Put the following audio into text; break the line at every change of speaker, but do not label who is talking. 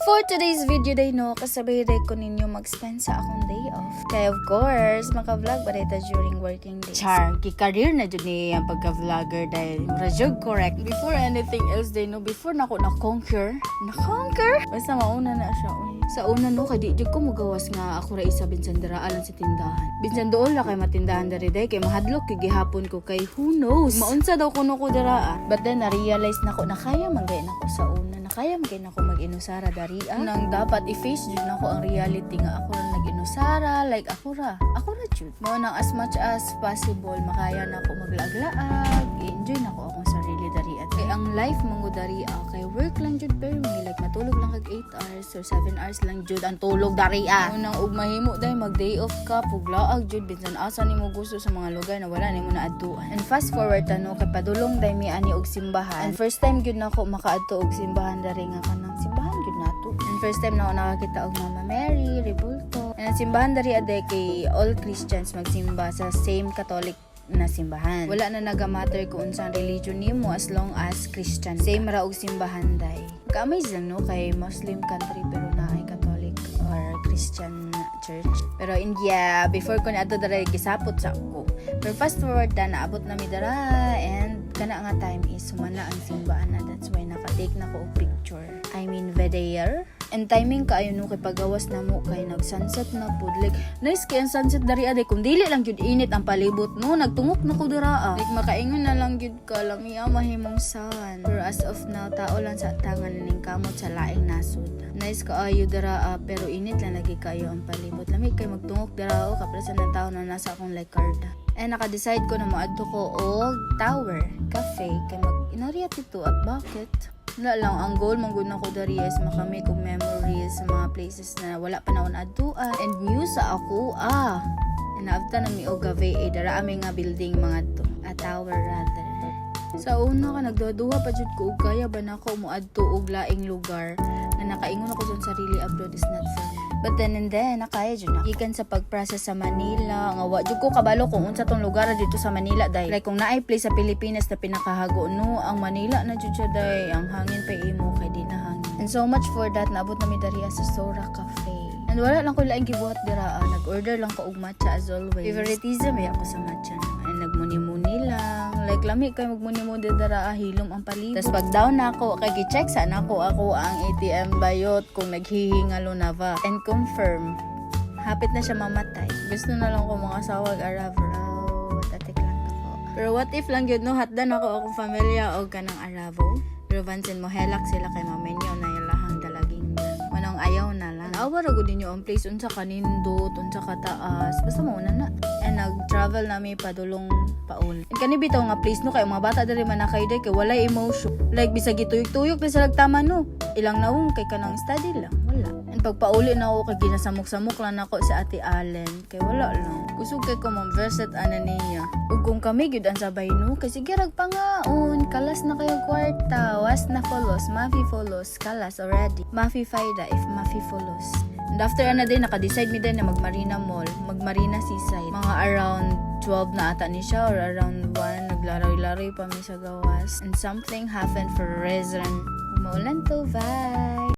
For today's video day no, kasabay day ko ninyo mag-spend sa akong day off. Kaya of course, maka-vlog ba dito during working days. Char, ki-career na dyan niya ang pagka-vlogger dahil rajog correct. Before anything else day no, before na ako na-conquer? Basta mauna na siya. Sa una no, kay di ko magawas nga ako ra isa binsan dira alang sa tindahan. Binsan doon la kay matindahan diri day kay mahadlok kay gihapon ko kay who knows. Maunsa daw kuno ko dira. But then na-realize na ko na kaya man gay nako sa una. Na kaya man gay nako mag-inusara dari. Nang dapat i-face jud nako ang reality nga ako ra nag-inusara, like ako ra jud. Mao nang as much as possible makaya nako maglaag-laag, enjoy nako akong sarili dari at kay ang life mango dari kay work lang jud pero me like matulog lang kag 8 hours or 7 hours lang jud ang tulog dari unang ug mahimo day mag day off ka puglaag jud bisan asa nimo gusto sa mga lugar na wala nimo naadtuan. And fast forward tano kay padulong day mi ani og simbahan. And first time gyud nako makaadto og simbahan dari nga kanang simbahan gyud nato. And first time na ako nakakita og Mama Mary Rebulto. And ang simbahan dari ade kay all Christians magsimba sa same Catholic na simbahan. Wala na nagamatter kung unsang religion nimo as long as Christian. Same ra og simbahan day. Ka-amaze lang no kay Muslim country pero naay Catholic or Christian church. Pero India, before ko na ato dara gisapot sa ako. Pero fast forward na naabot na mi dara and kana nga time is sumana ang simbahan na. That's why naka-take na ko og picture. I mean video. And timing kaayo no kay pagawas na mo kay nag-sunset na pud. Like nice kay ang sunset dari ade kung dili lang jud init ang palibot no nagtungok na ko dira. Like makaingon na lang jud ka lang iya mahimong sun. Pero as of now tao lang sa tangan ning kamot sa laing nasod. Nice kaayo dira pero init lang lagi kayo ang palibot. Lamig kay magtungok dira kaprasan ng tao na nasa akong Lacarda. And naka-decide ko na moadto ko og Tower Cafe kay mag-inarya dito at bakit? Wala lang, ang goal manggod na ko dari is makamake og memories sa mga places na wala pa naon adtuan. And new sa ako, and after na mi og Gave, dara ami nga building mga to, a tower rather. Sa una ka nagduha pa jud ko og kaya ba nako mo adto og laing lugar na nakaingon ako sa sarili abroad is not for me. But then and then nakaya jud na. Ikan sa pagprocess sa Manila, nga wa jud ko kabalo kung unsa tong lugar dito sa Manila day. Like kung naay place sa Pilipinas na pinakahago no, ang Manila na jud siya day, ang hangin pa imo kay di na hangin. And so much for that naabot na mi diri sa Sora Cafe. And wala lang ko laing gibuhat dira, nag-order lang ko og matcha as always. Favoritism ay ako sa matcha no. And nagmuni-muni lang. Like lami kay magmuni-muni dira hilom ang paligid. Tas pag down na ako kay gi-check sa nako ako ang ATM bayot kung naghihingalo na ba. And confirm hapit na siya mamatay. Gusto na lang ko mga sawag Aravo. Tatik lang ako. Pero what if lang yun no hatdan ako akong pamilya og kanang Aravo. Pero vansin mo helak sila kay mamenyo na ilahang dalaging manong ayaw na lang. Awa ra gud ninyo ang place unsa kanindot unsa kataas basta mauna na. And nag-travel nami padulong paul. And kani bitaw nga place no kay mga bata diri man nakay day kay walay emotion. Like bisag gituyok-tuyok na sila tama no. Ilang nawong kay kanang study lang wala. And pagpauli na ako kay ginasamok-samok lang ako sa Ate Allen kay wala lang. Kusog kay ko mong-verset ana niya. Ug kung kami gyud ang sabay no kay sige rag pangaon kalas na kayo kwarta was na follows mafi follows kalas already. Mafi faida if mafi follows. And after na din, naka-decide mi din na mag-Marina Mall, mag-Marina Seaside. Mga around 12 na ata ni siya or around 1, naglaroy-laroy pa mi sa gawas. And something happened for a reason. Umulan to, bye!